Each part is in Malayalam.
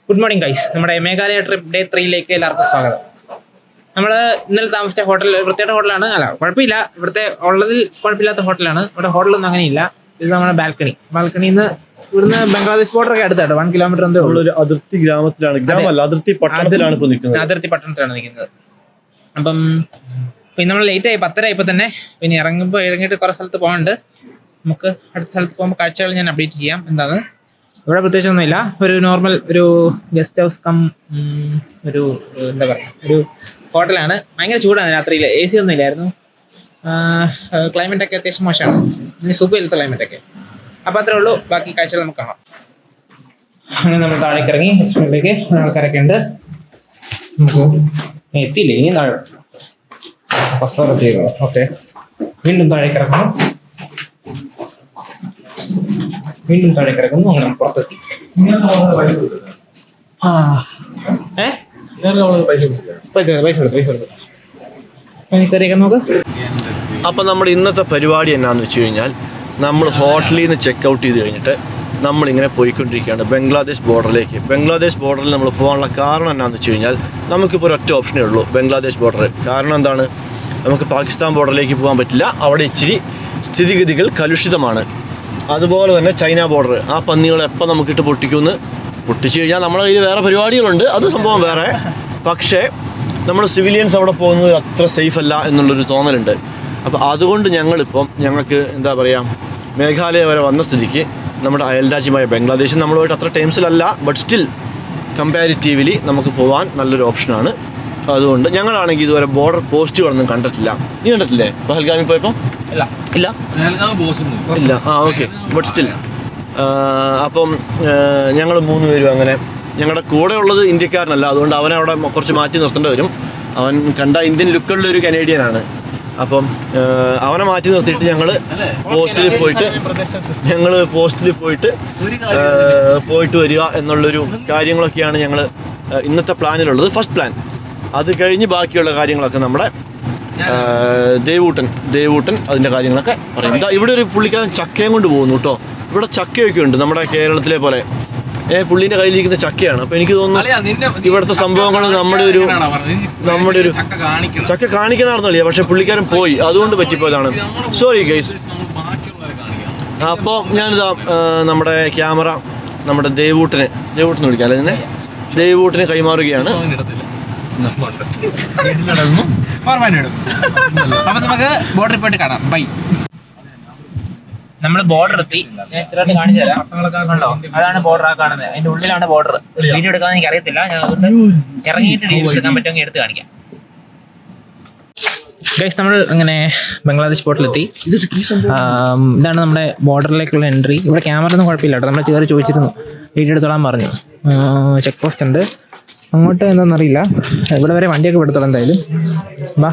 Good morning guys. നമ്മുടെ മേഘാലയ ട്രിപ്പ് ഡേ 3 എല്ലാവർക്കും സ്വാഗതം. നമ്മൾ ഇന്നലെ താമസിച്ച ഹോട്ടൽ വൃത്തിയുടെ ഹോട്ടലാണ്. അല്ല, കുഴപ്പമില്ല, ഇവിടുത്തെ ഉള്ളതിൽ കുഴപ്പമില്ലാത്ത ഹോട്ടലാണ്. ഇവിടെ ഹോട്ടലൊന്നും അങ്ങനെയില്ല. ഇത് നമ്മുടെ ബാൽക്കണിയിൽ നിന്ന് ഇവിടുന്ന് ബംഗ്ലാദേശ് ബോർഡറൊക്കെ അടുത്താണ്. 1 കിലോമീറ്റർ ഒരു അതിർത്തി ഗ്രാമത്തിലാണ്, അതിർത്തി പട്ടണത്തിലാണ് നിൽക്കുന്നത്. അപ്പം പിന്നെ നമ്മൾ ലേറ്റായി 10:30 ആയപ്പോൾ തന്നെ. പിന്നെ ഇറങ്ങിയിട്ട് കുറേ സ്ഥലത്ത് പോകാനുണ്ട്. നമുക്ക് അടുത്ത സ്ഥലത്ത് പോകുമ്പോൾ കാഴ്ചകൾ ഞാൻ അപ്ഡേറ്റ് ചെയ്യാം. എന്താണ് ഇവിടെ പ്രത്യേകിച്ചൊന്നുമില്ല. ഒരു നോർമൽ ഒരു ഗസ്റ്റ് ഹൗസ് കം ഒരു എന്താ പറയുക, ഒരു ഹോട്ടലാണ്. ഭയങ്കര ചൂടാണ് രാത്രിയിൽ. AC ഒന്നും ഇല്ലായിരുന്നു. ക്ലൈമറ്റൊക്കെ അത്യാവശ്യം മോശമാണ്. ഇനി സുഖമില്ലാത്ത ക്ലൈമറ്റൊക്കെ. അപ്പോൾ അത്രേ ഉള്ളൂ. ബാക്കി കാഴ്ചകൾ നമുക്ക് കാണാം. അങ്ങനെ നമ്മൾ താഴേക്ക് ഇറങ്ങി. റെസ്റ്റോറൻറ്റിലേക്ക് ആൾക്കാരൊക്കെ ഉണ്ട്. നമുക്ക് എത്തിയില്ലേ, ഇനി താഴെ ഓക്കെ. വീണ്ടും താഴേക്ക് ഇറങ്ങണം. വീണ്ടും താഴേക്ക് ഇറക്കുന്നു. അങ്ങനെ പുറത്തെത്തി. അപ്പം നമ്മുടെ ഇന്നത്തെ പരിപാടി എന്നാന്ന് വെച്ച് കഴിഞ്ഞാൽ, നമ്മൾ ഹോട്ടലിൽ നിന്ന് ചെക്ക് ഔട്ട് ചെയ്ത് കഴിഞ്ഞിട്ട് നമ്മളിങ്ങനെ പോയിക്കൊണ്ടിരിക്കുകയാണ് ബംഗ്ലാദേശ് ബോർഡറിലേക്ക്. ബംഗ്ലാദേശ് ബോർഡറിൽ നമ്മൾ പോകാനുള്ള കാരണം എന്നാന്ന് വെച്ച് കഴിഞ്ഞാൽ, നമുക്കിപ്പോൾ ഒരൊറ്റ ഓപ്ഷനേ ഉള്ളൂ, ബംഗ്ലാദേശ് ബോർഡർ. കാരണം എന്താണ്, നമുക്ക് പാകിസ്ഥാൻ ബോർഡറിലേക്ക് പോകാൻ പറ്റില്ല. അവിടെ ഇച്ചിരി സ്ഥിതിഗതികൾ കലുഷിതമാണ്. അതുപോലെ തന്നെ ചൈന ബോർഡർ, ആ പന്നികൾ എപ്പോൾ നമുക്കിട്ട് പൊട്ടിച്ചു കഴിഞ്ഞാൽ നമ്മുടെ കയ്യിൽ വേറെ പരിപാടികളുണ്ട്, അത് സംഭവം വേറെ. പക്ഷേ നമ്മൾ സിവിലിയൻസ് അവിടെ പോകുന്നത് അത്ര സേഫ് അല്ല എന്നുള്ളൊരു തോന്നലുണ്ട്. അപ്പോൾ അതുകൊണ്ട് ഞങ്ങൾക്ക് എന്താ പറയുക, മേഘാലയ വരെ വന്ന സ്ഥിതിക്ക് നമ്മുടെ അയൽരാജ്യമായ ബംഗ്ലാദേശ് നമ്മളുമായിട്ട് അത്ര ടൈംസിലല്ല, ബട്ട് സ്റ്റിൽ കമ്പാരിറ്റീവ്ലി നമുക്ക് പോകാൻ നല്ലൊരു ഓപ്ഷനാണ്. അതുകൊണ്ട് ഞങ്ങളാണെങ്കിൽ ഇതുവരെ ബോർഡർ പോസ്റ്റുകളൊന്നും കണ്ടിട്ടില്ല. നീ കണ്ടിട്ടില്ലേ പഹൽഗാമിൽ പോയപ്പോൾ? ഇല്ല. ഓക്കെ, ബട്ട് സ്റ്റിൽ അപ്പം ഞങ്ങൾ 3 പേരും അങ്ങനെ. ഞങ്ങളുടെ കൂടെ ഉള്ളത് ഇന്ത്യക്കാരനല്ല, അതുകൊണ്ട് അവനെ അവിടെ കുറച്ച് മാറ്റി നിർത്തേണ്ടി വരും. അവൻ കണ്ട ഇന്ത്യൻ ലുക്കുള്ള ഒരു കനേഡിയനാണ്. അപ്പം അവനെ മാറ്റി നിർത്തിയിട്ട് ഞങ്ങൾ പോസ്റ്റിൽ പോയിട്ട് വരിക എന്നുള്ളൊരു കാര്യങ്ങളൊക്കെയാണ് ഞങ്ങൾ ഇന്നത്തെ പ്ലാനിലുള്ളത്. First plan. അത് കഴിഞ്ഞ് ബാക്കിയുള്ള കാര്യങ്ങളൊക്കെ നമ്മുടെ ദേവൂട്ടൻ അതിൻ്റെ കാര്യങ്ങളൊക്കെ പറയും. ഇവിടെ ഒരു പുള്ളിക്കാരൻ ചക്കയും കൊണ്ട് പോകുന്നു കേട്ടോ. ഇവിടെ ചക്കയൊക്കെ ഉണ്ട് നമ്മുടെ കേരളത്തിലെ പോലെ. പുള്ളീൻ്റെ കയ്യിലിരിക്കുന്ന ചക്കയാണ്. അപ്പോൾ എനിക്ക് തോന്നുന്നു ഇവിടുത്തെ സംഭവങ്ങൾ നമ്മുടെ ഒരു ചക്ക കാണിക്കണമെന്നറിയില്ല, പക്ഷെ പുള്ളിക്കാരൻ പോയി, അതുകൊണ്ട് പറ്റിപ്പോയതാണ്. Sorry guys. അപ്പോൾ ഞാനിതാ നമ്മുടെ ക്യാമറ നമ്മുടെ ദേവൂട്ടിന് വിളിക്കാം അല്ലേ, ഇതിനെ ദേവൂട്ടിന് കൈമാറുകയാണ്. അപ്പൊ നമുക്ക് ബോർഡറിൽ പോയിട്ട് കാണാം. ബൈ. നമ്മൾ ബോർഡർ എത്തി. ഞാൻ ഇത്രയായിട്ട് കാണിച്ചു തരാം. കണ്ടോ, അതാണ് ബോർഡർ. ആ കാണുന്നത് അതിന്റെ ഉള്ളിലാണ് ബോർഡർ. വീഡിയോ എടുക്കാൻ എനിക്ക് അറിയത്തില്ല. ഞാൻ അതുകൊണ്ട് ഇറങ്ങിയിട്ട് ഡീറ്റെയിൽസ് എടുക്കാൻ പറ്റുമെങ്കിൽ എടുത്ത് കാണിക്കാം. ഗൈസ്, നമ്മൾ അങ്ങനെ ബംഗ്ലാദേശ് ബോർഡറിലെത്തി. ഇതാണ് നമ്മുടെ ബോർഡറിലേക്കുള്ള എൻട്രി. ഇവിടെ ക്യാമറ ഒന്നും കുഴപ്പമില്ല കേട്ടോ. നമ്മൾ കയറി ചോദിച്ചിരുന്നു, വീഡിയോ എടുത്തോളാൻ പറഞ്ഞു. ചെക്ക് പോസ്റ്റ് ഉണ്ട്. അങ്ങോട്ട് എന്താണെന്നറിയില്ല. ഇവിടെ വരെ വണ്ടിയൊക്കെ എടുത്തോളാം എന്തായാലും. വാ.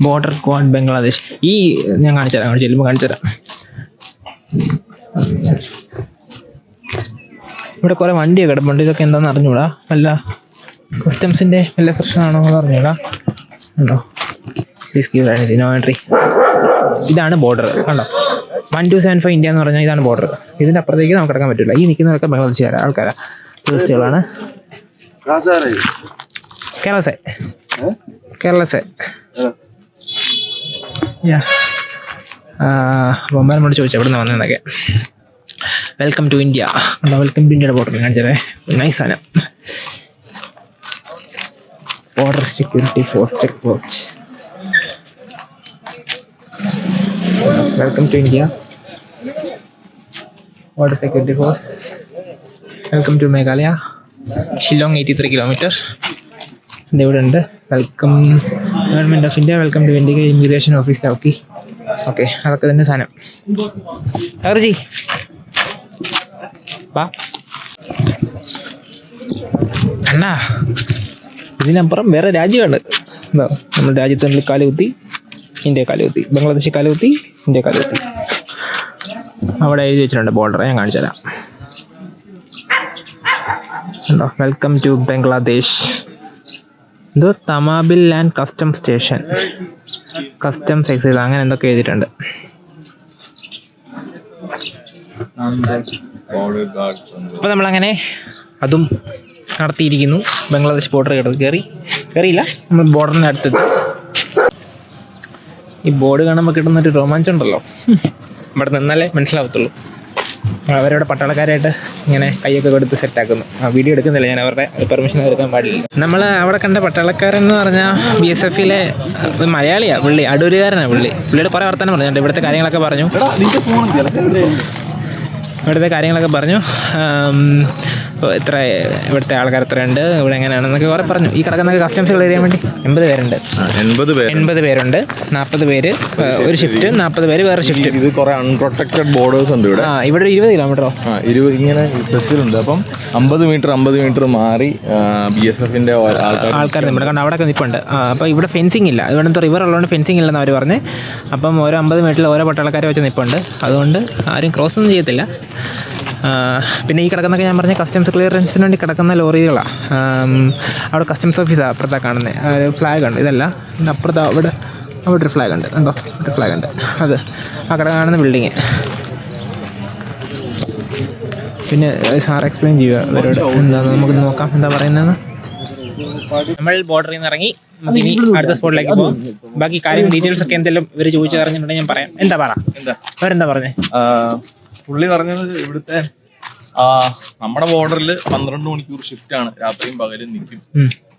Border quad Bangladesh. ഈ ഞാൻ കാണിച്ചുതരാം, അങ്ങോട്ട് ചെല്ലുമ്പോൾ കാണിച്ചുതരാം. ഇവിടെ കുറേ വണ്ടിയൊക്കെ കിടപ്പുണ്ട്. ഇതൊക്കെ എന്താണെന്ന് അറിഞ്ഞൂടാ. വല്ല കസ്റ്റംസിൻ്റെ വല്ല പ്രശ്നമാണോ എന്ന് അറിഞ്ഞൂടാ. ഉണ്ടോ? Please give no entry. ഇതാണ് ബോർഡർ. കണ്ടോ, 1275 ഇന്ത്യ എന്ന് പറഞ്ഞാൽ ഇതാണ് ബോർഡർ. ഇതിൻ്റെ അപ്പുറത്തേക്ക് നമുക്ക് ഇറങ്ങാൻ പറ്റില്ല. ഈ നിൽക്കുന്നവരൊക്കെ ബംഗ്ലാദേശുകാരാണ്, ആൾക്കാരാണ്, ടൂറിസ്റ്റുകളാണ്. കേരളസെ അപ്പോൾ നമ്മളോട് ചോദിച്ചു എവിടെ നിന്ന് വന്നതെന്നൊക്കെ. Welcome to India. Welcome to ഇന്ത്യയുടെ ബോർഡർ കാണിച്ചേ. നൈസ് സാധനം. Border security force check post. Welcome to India. Border security force. Welcome to Meghalaya. Shillong 83 kilometre. ഇതിവിടെ ഉണ്ട്. Welcome government of India. Welcome to India immigration office. Okay, അതൊക്കെ തന്നെ സാധനം. അർജി വാ. അണ്ണാ, ഇതിനപ്പുറം വേറെ രാജ്യമുണ്ട്. എന്താ, നമ്മുടെ രാജ്യത്തിനുള്ളിൽ കാലുകുത്തി, ഇന്ത്യ കാലുകുത്തി, ബംഗ്ലാദേശ് കാലുകുത്തി, ഇന്ത്യ കാലുകുത്തി. അവിടെ എഴുതി വെച്ചിട്ടുണ്ട് ബോർഡർ. ഞാൻ കാണിച്ചു തരാം. ഉണ്ടോ, വെൽക്കം ടു ബംഗ്ലാദേശ്. ഇത് Tamabil land custom station. Customs excise അങ്ങനെ എന്തൊക്കെ എഴുതിയിട്ടുണ്ട്. അപ്പോൾ നമ്മളങ്ങനെ അതും നടത്തിയിരിക്കുന്നു. ബംഗ്ലാദേശ് ബോർഡർ കയറിയില്ല, നമ്മൾ ബോർഡറിൻ്റെ അടുത്തെത്തി. ഈ ബോർഡ് കാണുമ്പോൾ കിട്ടുന്നൊരു രോമാഞ്ചം ഉണ്ടല്ലോ, ഇവിടെ നിന്നാലേ മനസ്സിലാവത്തുള്ളൂ. അവരവിടെ പട്ടാളക്കാരായിട്ട് ഇങ്ങനെ കൈയൊക്കെ കൊടുത്ത് സെറ്റാക്കുന്നു. വീഡിയോ എടുക്കുന്നില്ല, ഞാൻ അവരുടെ പെർമിഷൻ എടുക്കാൻ പാടില്ല. നമ്മൾ അവിടെ കണ്ട പട്ടാളക്കാരെന്ന് പറഞ്ഞാൽ BSFലെ മലയാളിയാണ് പുള്ളി, അടൂരുകാരനാണ് പുള്ളിയുടെ കുറേ വർത്തമാനം പറഞ്ഞിട്ടുണ്ട്. ഇവിടുത്തെ കാര്യങ്ങളൊക്കെ പറഞ്ഞു. എത്ര ഇവിടുത്തെ ആൾക്കാർ എത്രയുണ്ട്, ഇവിടെ എങ്ങനെയാണെന്നൊക്കെ കുറേ പറഞ്ഞു. ഈ കിടക്കുന്നൊക്കെ കസ്റ്റംസ് ക്ലിയർ ചെയ്യാൻ വേണ്ടി 80 പേരുണ്ട്. 80 പേരുണ്ട്. 40 പേര് ഒരു ഷിഫ്റ്റ്, 40 പേര് വേറെ ഷിഫ്റ്റ്. ഇത് കുറെ അൺപ്രൊട്ടക്റ്റഡ് ബോർഡേഴ്സ് ഉണ്ട് ഇവിടെ. ഇവിടെ 20 കിലോമീറ്ററോ 20 ഇങ്ങനെ സെറ്റിലുണ്ട്. അപ്പം 50 മീറ്റർ മാറി BSFന്റെ ആൾക്കാർ ഇവിടെ കണ്ട് അവിടെ നിൽപ്പുണ്ട്. അപ്പോൾ ഇവിടെ ഫെൻസിങ് ഇല്ല, അതുകൊണ്ട് റിവർ ഉള്ളതുകൊണ്ട് ഫെൻസിങ് ഇല്ലെന്ന് അവർ പറഞ്ഞ്. അപ്പം ഓരോ 50 മീറ്ററിൽ ഓരോ പട്ടാളക്കാരെ വെച്ച് നിൽപ്പുണ്ട്, അതുകൊണ്ട് ആരും ക്രോസ് ഒന്നും ചെയ്യത്തില്ല. പിന്നെ ഈ കിടക്കുന്നൊക്കെ ഞാൻ പറഞ്ഞ കസ്റ്റംസ് ക്ലിയറൻസിന് വേണ്ടി കിടക്കുന്ന ലോറികളാണ്. അവിടെ കസ്റ്റംസ് ഓഫീസാണ് അപ്പുറത്താണ് കാണുന്നത്. ഫ്ലാഗ് ഉണ്ട്, ഇതല്ല അപ്പുറത്ത് അവിടെ ഒരു ഫ്ലാഗ് ഉണ്ട്, കണ്ടോ ഒരു ഫ്ലാഗ് ഉണ്ട്, അത് ആ കിട കാണുന്ന ബിൽഡിങ്. പിന്നെ സാർ എക്സ്പ്ലെയിൻ ചെയ്യുക അവരോട് എന്താണെന്ന് നമുക്ക് നോക്കാം എന്താ പറയുന്നതെന്ന്. നമ്മൾ ബോർഡറിൽ നിന്ന് ഇറങ്ങി ഇനി അടുത്ത സ്പോട്ടിലേക്ക് പോകാം. ബാക്കി കാര്യങ്ങൾ ഡീറ്റെയിൽസ് ഒക്കെ എന്തെങ്കിലും ഇവർ ചോദിച്ചറിഞ്ഞിട്ടുണ്ടെങ്കിൽ ഞാൻ പറയാം. അവരെന്താ പറഞ്ഞേ? പുള്ളി പറഞ്ഞത് ഇവിടുത്തെ നമ്മുടെ ബോർഡറിൽ 12 മണിക്കൂർ ഷിഫ്റ്റ് ആണ്, രാത്രിയും പകലും നിൽക്കും.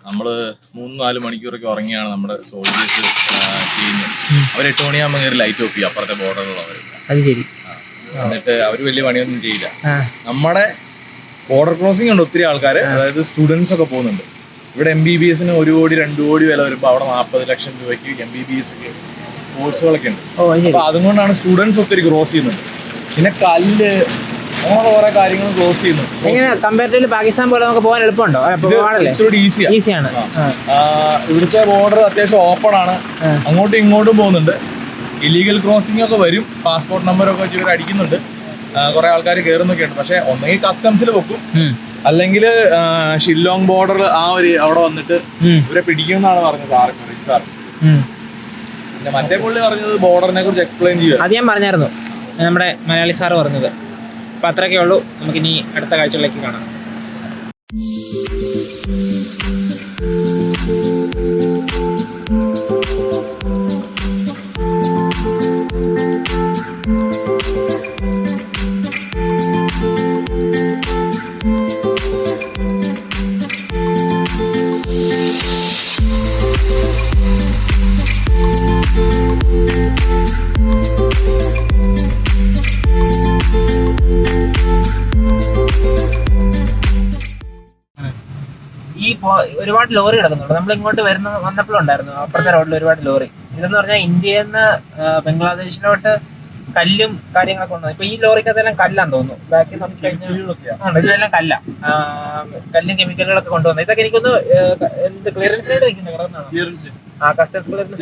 നമ്മള് 3-4 മണിക്കൂറൊക്കെ ഉറങ്ങിയാണ് നമ്മുടെ സോൾജേഴ്സ് ചെയ്യുന്നത്. അവർ 8 മണിയാകുമ്പോൾ കയറി ലൈറ്റ് ഓഫ് ചെയ്യും അപ്പുറത്തെ ബോർഡറിലുള്ളവർ. അത് ശരി. എന്നിട്ട് അവര് വലിയ പണിയൊന്നും ചെയ്യില്ല. നമ്മുടെ ബോർഡർ ക്രോസിംഗ് ഉണ്ട് ഒത്തിരി ആൾക്കാർ, അതായത് സ്റ്റുഡൻസ് ഒക്കെ പോകുന്നുണ്ട്. ഇവിടെ MBBSന് 1 കോടി 2 കോടി വില വരുമ്പോൾ അവിടെ 40 ലക്ഷം രൂപയ്ക്ക് MBBS കോഴ്സുകളൊക്കെ ഉണ്ട്. അപ്പൊ അതുകൊണ്ടാണ് സ്റ്റുഡൻസ് ഒത്തിരി ക്രോസ് ചെയ്യുന്നുണ്ട്. പിന്നെ കല്ല് അങ്ങനെ കുറെ കാര്യങ്ങൾ ക്ലോസ് ചെയ്യുന്നു. കമ്പാരിറ്റീവ്ലി പാകിസ്ഥാൻ പോലെ നമുക്ക് പോകാൻ എളുപ്പമുണ്ടോ? ഈസിയാണ്. ഇവിടുത്തെ ബോർഡർ അത്യാവശ്യം ഓപ്പൺ ആണ്, അങ്ങോട്ടും ഇങ്ങോട്ടും പോകുന്നുണ്ട്. ഇല്ലീഗൽ ക്രോസിംഗ് ഒക്കെ വരും, പാസ്പോർട്ട് നമ്പറൊക്കെ വെച്ച് ഇവർ അടിക്കുന്നുണ്ട്. കുറെ ആൾക്കാർ കയറുന്നൊക്കെ ഉണ്ട്. പക്ഷെ ഒന്നെങ്കിൽ കസ്റ്റംസിൽ വെക്കും, അല്ലെങ്കിൽ ഷില്ലോങ് ബോർഡർ അവിടെ വന്നിട്ട് ഇവരെ പിടിക്കുമെന്നാണ് പറഞ്ഞത് സാർ. പിന്നെ മറ്റേ പുള്ളി പറഞ്ഞത് ബോർഡറിനെ കുറിച്ച് എക്സ്പ്ലെയിൻ ചെയ്യുക. അത് ഞാൻ പറഞ്ഞായിരുന്നു, നമ്മുടെ മലയാളി സാറ് പറഞ്ഞത്. അപ്പം അത്രയൊക്കെ ഉള്ളൂ, നമുക്കിനി അടുത്ത കാഴ്ചകളിലേക്ക് കാണാം. ഒരുപാട് ലോറി കിടക്കുന്നുണ്ട്. നമ്മൾ ഇങ്ങോട്ട് വന്നപ്പോഴുണ്ടായിരുന്നു അപ്പുറത്തെ റോഡിൽ ഒരുപാട് ലോറി. ഇതെന്ന് പറഞ്ഞാൽ ഇന്ത്യയിൽ നിന്ന് ബംഗ്ലാദേശിലോട്ട് കല്ലും കാര്യങ്ങളൊക്കെ ഉണ്ട്. ഇപ്പൊ ഈ ലോറിക്കകത്തെല്ലാം കല്ലാന്ന് തോന്നുന്നു. ബാക്കി നമുക്ക് ഇതെല്ലാം കല്ല, കല്ലും കെമിക്കലുകളൊക്കെ കൊണ്ടുവന്നത്. ഇതൊക്കെ എനിക്കൊന്ന് ക്ലിയറൻസിനായിട്ട് നിൽക്കുന്നത് കിടക്കുന്നതാണ്. കസ്റ്റംസ് ക്ലിയറൻസ്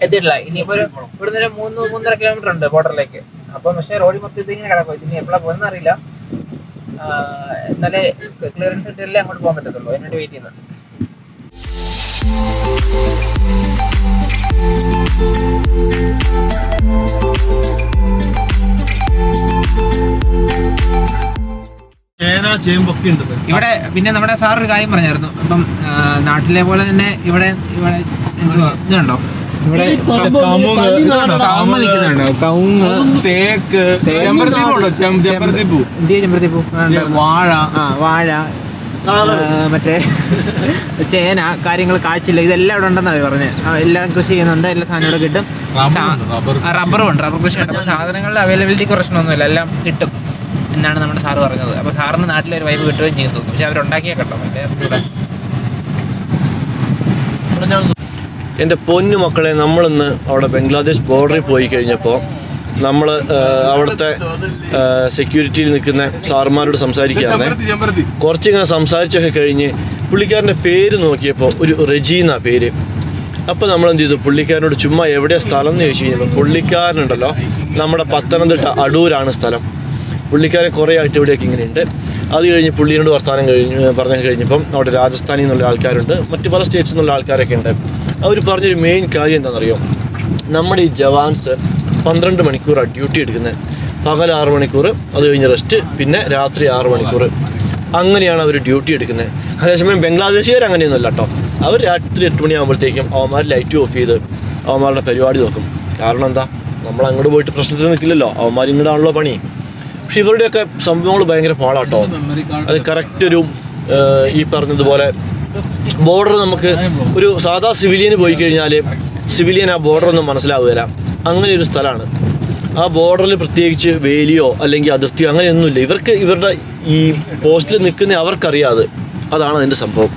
എത്തിയിട്ടില്ല. ഇനിയിപ്പോ ഇവിടുന്ന് 3-3.5 കിലോമീറ്റർ ഉണ്ട് ബോർഡറിലേക്ക്. അപ്പൊ പക്ഷേ റോഡിൽ മൊത്തം ഇതിങ്ങനെ കിടക്കും. ഇനി എപ്പോഴാണ് പോകുന്ന അറിയില്ല. എന്നാലേ ക്ലിയറൻസ് കിട്ടിയാലേ അങ്ങോട്ട് പോകാൻ പറ്റത്തുള്ളൂ. അതിനുവേണ്ടി വെയിറ്റ് ചെയ്യുന്നുണ്ട്. ഇവിടെ പിന്നെ നമ്മുടെ സാർ ഒരു കാര്യം പറഞ്ഞായിരുന്നു. അപ്പം നാട്ടിലെ പോലെ തന്നെ ഇവിടെ എന്തുവാ ഇതുണ്ടോ, ഇവിടെ വാഴ മറ്റേ ചേന കാര്യങ്ങൾ കാച്ചില്ല, ഇതെല്ലാം ഇവിടെ ഉണ്ടെന്നാണ് പറഞ്ഞത്. എല്ലാം കൃഷി ചെയ്യുന്നുണ്ട്, എല്ലാ സാധനം ഇവിടെ കിട്ടും. റബ്ബറും ഉണ്ട്, റബ്ബർ കൃഷി ഉണ്ട്. അപ്പോൾ സാധനങ്ങളുടെ അവൈലബിലിറ്റിക്ക് പ്രശ്നമൊന്നുമില്ല, എല്ലാം കിട്ടും എന്നാണ് നമ്മുടെ സാറ് പറഞ്ഞത്. അപ്പോൾ സാറിന് നാട്ടിലൊരു വൈബ് കിട്ടുകയും ചെയ്യുന്നു. പക്ഷെ അവരുണ്ടാക്കിയാൽ കേട്ടോ ഇവിടെ. എൻ്റെ പൊന്നു മക്കളെ, നമ്മളിന്ന് അവിടെ ബംഗ്ലാദേശ് ബോർഡറിൽ പോയി കഴിഞ്ഞപ്പോൾ നമ്മൾ അവിടുത്തെ സെക്യൂരിറ്റിയിൽ നിൽക്കുന്ന സാറുമാരോട് സംസാരിക്കുകയാണ്. കുറച്ചിങ്ങനെ സംസാരിച്ചൊക്കെ കഴിഞ്ഞ് പുള്ളിക്കാരൻ്റെ പേര് നോക്കിയപ്പോൾ ഒരു റെജീന പേര്. അപ്പോൾ നമ്മളെന്ത് ചെയ്തു, പുള്ളിക്കാരനോട് ചുമ്മാ എവിടെയാണ് സ്ഥലം എന്ന് ചോദിച്ചു കഴിഞ്ഞപ്പോൾ പുള്ളിക്കാരനുണ്ടല്ലോ നമ്മുടെ പത്തനംതിട്ട അടൂരാണ് സ്ഥലം. പുള്ളിക്കാരെ കുറേ ആയിട്ട് ഇവിടെയൊക്കെ ഇങ്ങനെയുണ്ട്. അത് കഴിഞ്ഞ് പുള്ളിയോട് വർത്തമാനം പറഞ്ഞു കഴിഞ്ഞപ്പം അവിടെ രാജസ്ഥാനിൽ നിന്നുള്ള ആൾക്കാരുണ്ട്, മറ്റ് പല സ്റ്റേറ്റ്സിൽ നിന്നുള്ള ആൾക്കാരൊക്കെ ഉണ്ട്. അവർ പറഞ്ഞൊരു മെയിൻ കാര്യം എന്താണെന്നറിയോ, നമ്മുടെ ഈ ജവാൻസ് 12 മണിക്കൂറാണ് ഡ്യൂട്ടി എടുക്കുന്നത്. പകൽ 6 മണിക്കൂർ, അത് കഴിഞ്ഞ് റെസ്റ്റ്, പിന്നെ രാത്രി 6 മണിക്കൂർ, അങ്ങനെയാണ് അവർ ഡ്യൂട്ടി എടുക്കുന്നത്. അതേസമയം ബംഗ്ലാദേശുകാർ അങ്ങനെയൊന്നുമല്ല കേട്ടോ. അവർ രാത്രി 8 മണിയാകുമ്പോഴത്തേക്കും അവന്മാർ ലൈറ്റ് ഓഫ് ചെയ്ത് അവന്മാരുടെ പരിപാടി നോക്കും. കാരണം എന്താ, നമ്മൾ അങ്ങോട്ട് പോയിട്ട് പ്രശ്നത്തിൽ നിൽക്കില്ലല്ലോ, അവന്മാർ ഇങ്ങോട്ടാണല്ലോ പണി. പക്ഷെ ഇവരുടെയൊക്കെ സംഭവങ്ങൾ ഭയങ്കര പാടാട്ടോ. അത് കറക്റ്റ് ഒരു ഈ പറഞ്ഞതുപോലെ ബോർഡർ നമുക്ക് ഒരു സാധാ സിവിലിയന് പോയി കഴിഞ്ഞാൽ സിവിലിയൻ ആ ബോർഡറൊന്നും മനസ്സിലാവുകയില്ല. അങ്ങനെ ഒരു സ്ഥലമാണ്. ആ ബോർഡറിൽ പ്രത്യേകിച്ച് വേലിയോ അല്ലെങ്കിൽ അതിർത്തിയോ അങ്ങനെയൊന്നുമില്ല. ഇവർക്ക് ഇവരുടെ ഈ പോസ്റ്റിൽ നിൽക്കുന്ന അവർക്കറിയാതെ, അതാണ് അതിൻ്റെ സംഭവം.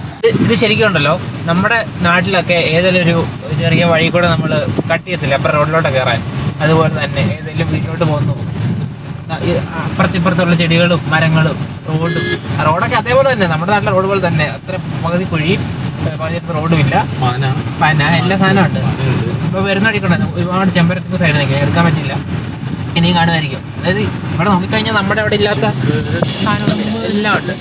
ഇത് ശരിക്കും ഉണ്ടല്ലോ, നമ്മുടെ നാട്ടിലൊക്കെ ഏതെങ്കിലും ഒരു ചെറിയ വഴി കൂടെ നമ്മൾ കട്ട് ചെയ്യത്തില്ല അപ്പുറം റോഡിലോട്ട് കയറാൻ. അതുപോലെ തന്നെ ഏതെങ്കിലും വീട്ടിലോട്ട് പോകുന്നു, അപ്പുറത്തിപ്പുറത്തുള്ള ചെടികളും മരങ്ങളും റോഡൊക്കെ അതേപോലെ തന്നെ നമ്മുടെ നാട്ടിലെ റോഡ് പോലെ തന്നെ. അത്ര പകുതി കുഴി, പകുതി റോഡും ഇല്ല, പന എല്ലാ സാധനമുണ്ട്. ഇപ്പോൾ വരുന്ന അടിക്കണേ ഒരുപാട് ചെമ്പരത്തിപ്പ് സൈഡ് നിൽക്കുക, എടുക്കാൻ പറ്റില്ല, ഇനിയും കാണുമായിരിക്കും. അതായത് ഇവിടെ നോക്കിക്കഴിഞ്ഞാൽ നമ്മുടെ അവിടെ ഇല്ലാത്ത സാധനം എല്ലാം ഉണ്ട്.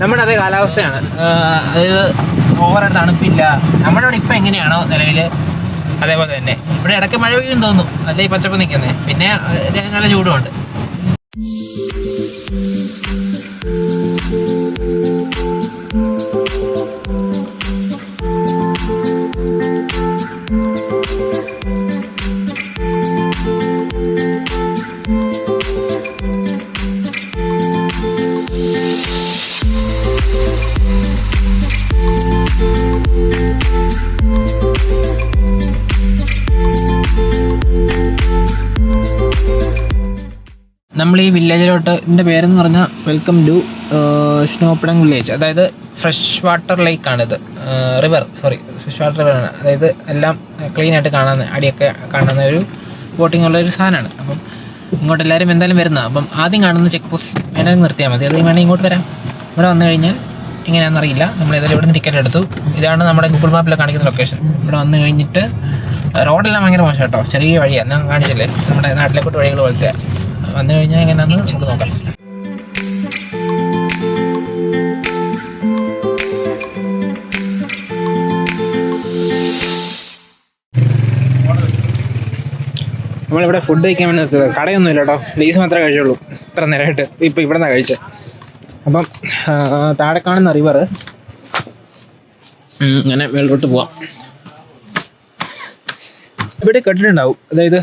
നമ്മുടെ അതേ കാലാവസ്ഥയാണ്. അതായത് ഓവർ തണുപ്പില്ല. നമ്മുടെ അവിടെ ഇപ്പം എങ്ങനെയാണോ നിലവിൽ അതേപോലെ തന്നെ. ഇവിടെ ഇടയ്ക്ക് മഴ പെയ്യും തോന്നും, അല്ല ഈ പച്ചപ്പ് നിൽക്കുന്നത്. പിന്നെ നല്ല ചൂടുമുണ്ട്. നമ്മൾ ഈ വില്ലേജിലോട്ട്, ഇതിൻ്റെ പേരെന്ന് പറഞ്ഞാൽ വെൽക്കം ടു സ്നോപ്പഡങ് വില്ലേജ്. അതായത് ഫ്രഷ് വാട്ടർ ലേക്കാണിത്, ഫ്രഷ് വാട്ടർ റിവറാണ്. അതായത് എല്ലാം ക്ലീനായിട്ട് കാണാൻ, അടിയൊക്കെ കാണുന്ന ഒരു ബോട്ടിംഗ് ഉള്ളൊരു സാധനമാണ്. അപ്പം ഇങ്ങോട്ട് എല്ലാവരും എന്തായാലും വരുന്നത്. അപ്പം ആദ്യം കാണുന്ന ചെക്ക് പോസ്റ്റ് വേണമെങ്കിൽ നിർത്തിയാൽ മതി. അത് വേണമെങ്കിൽ ഇങ്ങോട്ട് വരാം. ഇവിടെ വന്നു കഴിഞ്ഞാൽ എങ്ങനെയാണെന്നറിയില്ല, നമ്മൾ ഏതായാലും ഇവിടെ നിന്ന് ടിക്കറ്റ് എടുത്തു. ഇതാണ് നമ്മുടെ ഗൂഗിൾ മാപ്പിൽ കാണിക്കുന്ന ലൊക്കേഷൻ. ഇവിടെ വന്നു കഴിഞ്ഞിട്ട് റോഡെല്ലാം ഭയങ്കര മോശം കേട്ടോ, ചെറിയ വഴിയാണ്. ഞാൻ കാണിച്ചില്ലേ നമ്മുടെ നാട്ടിലേക്കോട്ട് വഴികൾ പോലത്തെ. വന്നു കഴിഞ്ഞാൽ എങ്ങനെയാണെന്ന് നമുക്ക് നോക്കാം. നമ്മളിവിടെ ഫുഡ് കഴിക്കാൻ വേണ്ടി നിർത്തിയത്. കടയൊന്നുമില്ല കേട്ടോ, ലേസ് മാത്രമേ കഴിച്ചുള്ളൂ ഇത്ര നേരമായിട്ട്. ഇപ്പം ഇവിടെ നിന്നാണ് കഴിച്ചത്. അപ്പം താഴെ കാണുന്ന റിവർ ഇങ്ങനെ മേളിലോട്ട് പോവാം. ഇവിടെ കേട്ടിട്ടുണ്ടാവും, അതായത്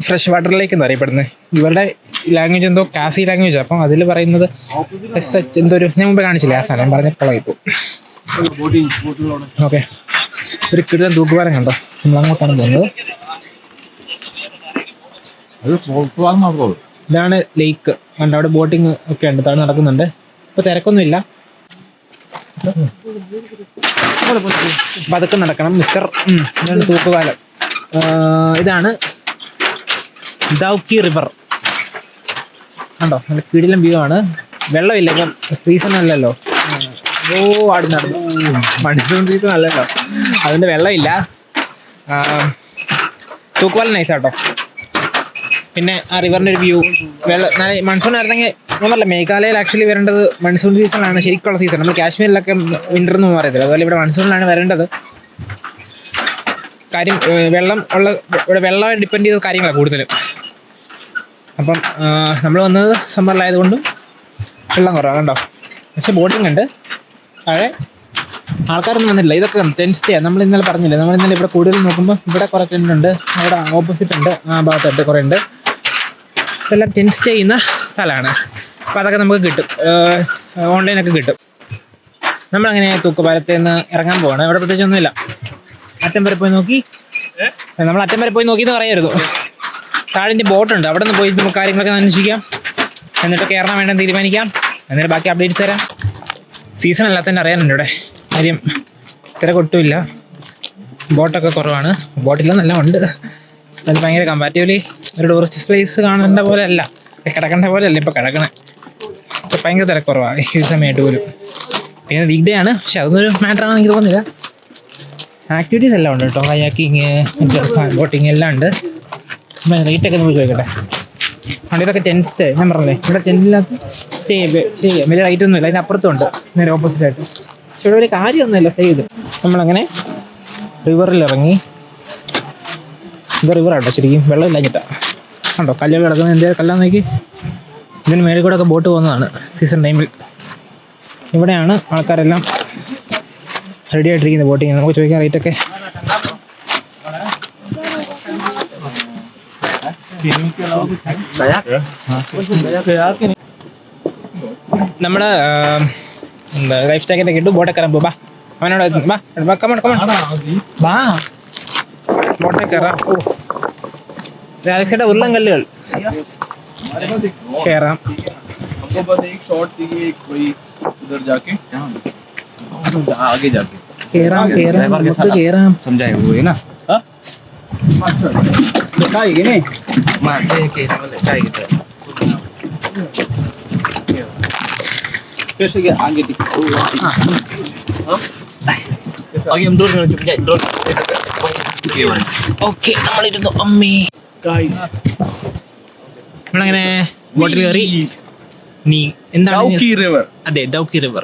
ഫ്രഷ് വാട്ടറിലേക്ക് എന്ന് അറിയപ്പെടുന്നത്. ഇവരുടെ ലാംഗ്വേജ് എന്തോ കാസി ലാംഗ്വേജ്. അപ്പം അതിൽ പറയുന്നത് SH എന്തോ ഒരു, ഞാൻ മുമ്പ് കാണിച്ചില്ല ആ സാധനം, പറഞ്ഞ കൊളായിപ്പോൾ. ഓക്കെ, ഒരു കിട്ടുന്ന തൂക്കുപാലം കണ്ടോ, നമ്മളങ്ങോട്ടാണ് പോകുന്നത്. ഇതാണ് ലേക്ക് കണ്ടോ, അവിടെ ബോട്ടിങ് ഒക്കെ ഉണ്ട്, താഴെ നടക്കുന്നുണ്ട്. ഇപ്പോൾ തിരക്കൊന്നുമില്ല, പതുക്കെ നടക്കണം മിസ്റ്റർ. ഇതാണ് തൂക്കുപാലം. ഇതാണ് ദൗക്കി റിവർ കണ്ടോ, നല്ല കിടിലം വ്യൂ ആണ്. വെള്ളമില്ല, ഇപ്പം സീസൺ അല്ലല്ലോ. ആട് നടന്നു, മൺസൂൺ സീസൺ അല്ലല്ലോ, അതുകൊണ്ട് വെള്ളമില്ല. തൂക്കുപാലം നൈസാട്ടോ. പിന്നെ ആ റിവറിൻ്റെ ഒരു വ്യൂ, മൺസൂൺ ആയിരുന്നെങ്കിൽ ഒന്നല്ല, മേഘാലയയിൽ ആക്ച്വലി വരേണ്ടത് മൺസൂൺ സീസണാണ്, ശരിക്കുള്ള സീസൺ. നമ്മൾ കാശ്മീരിലൊക്കെ വിൻ്റർ എന്ന് പറയത്തില്ല, അതുപോലെ ഇവിടെ മൺസൂണിലാണ് വരേണ്ടത്. കാര്യം വെള്ളം ഉള്ള ഇവിടെ വെള്ളം ഡിപ്പെൻഡ് ചെയ്ത കാര്യങ്ങളാണ് കൂടുതലും. അപ്പം നമ്മൾ വന്നത് സമ്മറിലായതുകൊണ്ടും വെള്ളം കുറവാണ് കണ്ടോ. പക്ഷെ ബോട്ടിംഗ് ഉണ്ട് താഴെ, ആൾക്കാരൊന്നും വന്നില്ല. ഇതൊക്കെ ടെൻറ്റ് സ്റ്റേ, നമ്മൾ ഇന്നലെ പറഞ്ഞില്ലേ, നമ്മൾ ഇന്നലെ ഇവിടെ കൂടുതൽ നോക്കുമ്പോൾ ഇവിടെ കുറേ ടെൻ്റ് ഉണ്ട്, അവിടെ ഓപ്പോസിറ്റ് ഉണ്ട്, ആ ഭാഗത്തായിട്ട് കുറേ ഉണ്ട്. ഇതെല്ലാം ടെൻറ്റ് സ്റ്റേ ചെയ്യുന്ന സ്ഥലമാണ്. അപ്പോൾ അതൊക്കെ നമുക്ക് കിട്ടും, ഓൺലൈനൊക്കെ കിട്ടും. നമ്മളങ്ങനെ തൂക്കുപാലത്തിൽ നിന്ന് ഇറങ്ങാൻ പോവാണ്. ഇവിടെ പ്രത്യേകിച്ചൊന്നുമില്ല. അറ്റം വരെ പോയി നോക്കി, നമ്മൾ അറ്റം വരെ പോയി നോക്കിയെന്ന് പറയരുത്. താഴെ ബോട്ടുണ്ട്, അവിടെ നിന്ന് പോയി നമുക്ക് കാര്യങ്ങളൊക്കെ അന്വേഷിക്കാം, എന്നിട്ട് കയറണം വേണ്ടെന്ന് തീരുമാനിക്കാം, എന്നിട്ട് ബാക്കി അപ്ഡേറ്റ്സ് തരാം. സീസൺ അല്ലാത്തതിൻ്റെ അറിയാനുണ്ട് ഇവിടെ. കാര്യം തിരക്കൊട്ടുമില്ല, ബോട്ടൊക്കെ കുറവാണ്. ബോട്ടിലും നല്ല ഉണ്ട്, അത് ഭയങ്കര കമ്പാരിറ്റീവ്ലി ഒരു ടൂറിസ്റ്റ് പ്ലേസ് കാണേണ്ട പോലെ അല്ല, കിടക്കേണ്ട പോലെ അല്ല ഇപ്പോൾ കിടക്കണേ. ഇപ്പോൾ ഭയങ്കര തിരക്കുറവാണ് ഈ സമയമായിട്ട് പോലും. പിന്നെ വീക്ക് ഡേ ആണ്, പക്ഷെ അതൊന്നൊരു മാറ്ററാണെന്ന് എനിക്ക് തോന്നുന്നില്ല. ആക്ടിവിറ്റീസ് എല്ലാം ഉണ്ട് കേട്ടോ, കയാക്കിങ്, ബോട്ടിങ് എല്ലാം ഉണ്ട്. റേറ്റ് ഒക്കെ നമുക്ക് ചോദിക്കട്ടെ. അതുകൊണ്ട് ഇതൊക്കെ ടെൻറ്റ് സ്റ്റേ ഞാൻ പറഞ്ഞല്ലേ, ഇവിടെ ടെൻറ്റിനകത്ത് സ്റ്റേ ചെയ്യാം. വലിയ റേറ്റ് ഒന്നുമില്ല. അതിന് അപ്പുറത്തും ഉണ്ട് നേരെ ഓപ്പോസിറ്റ് ആയിട്ട്. പക്ഷെ ഇവിടെ വലിയ കാര്യമൊന്നുമില്ല സ്റ്റേ ചെയ്ത്. നമ്മളങ്ങനെ റിവറിൽ ഇറങ്ങി. ഇത് റിവറാട്ടോ ശരിക്കും, വെള്ളമില്ലാഞ്ഞിട്ടാ. കണ്ടോ കല്ലുകൾ കിടക്കുന്നത്, എന്തെങ്കിലും കല്ലാന്ന് നോക്കി. ഇതിന് മേളിൽ കൂടെ ഒക്കെ ബോട്ട് പോകുന്നതാണ് സീസൺ ടൈമിൽ. ഇവിടെയാണ് ആൾക്കാരെല്ലാം റെഡി ആയിട്ടിരിക്കുന്നത് ബോട്ടിങ്. നമുക്ക് ചോദിക്കാം റേറ്റൊക്കെ. നമ്മുടെ എന്താ ലൈഫ് ജാക്കറ്റൊക്കെ ഇട്ടു ബോട്ടൊക്കെ കയറാൻ പോവാ. അവനോട് വാ ബോട്ടെ കയറാം. ഓ ആലക്സിയുടെ ഉരുളൻ കല്ലുകൾ കയറാം. കേറാം നമുക്ക് കേറാം. समझाए हुए ना दिखाएगी नहीं मारते हैं के दिखाएगी कैसे के आगे दिखाओ आगे हम दूर जाए दूर ഓക്കെ നമ്മളിരുന്നു. അമ്മേ गाइस നമ്മളങ്ങനെ ബോട്ടിൽ കയറി. നീ എന്താണ് Dauki river അതെ ദൗക്കി റിവർ.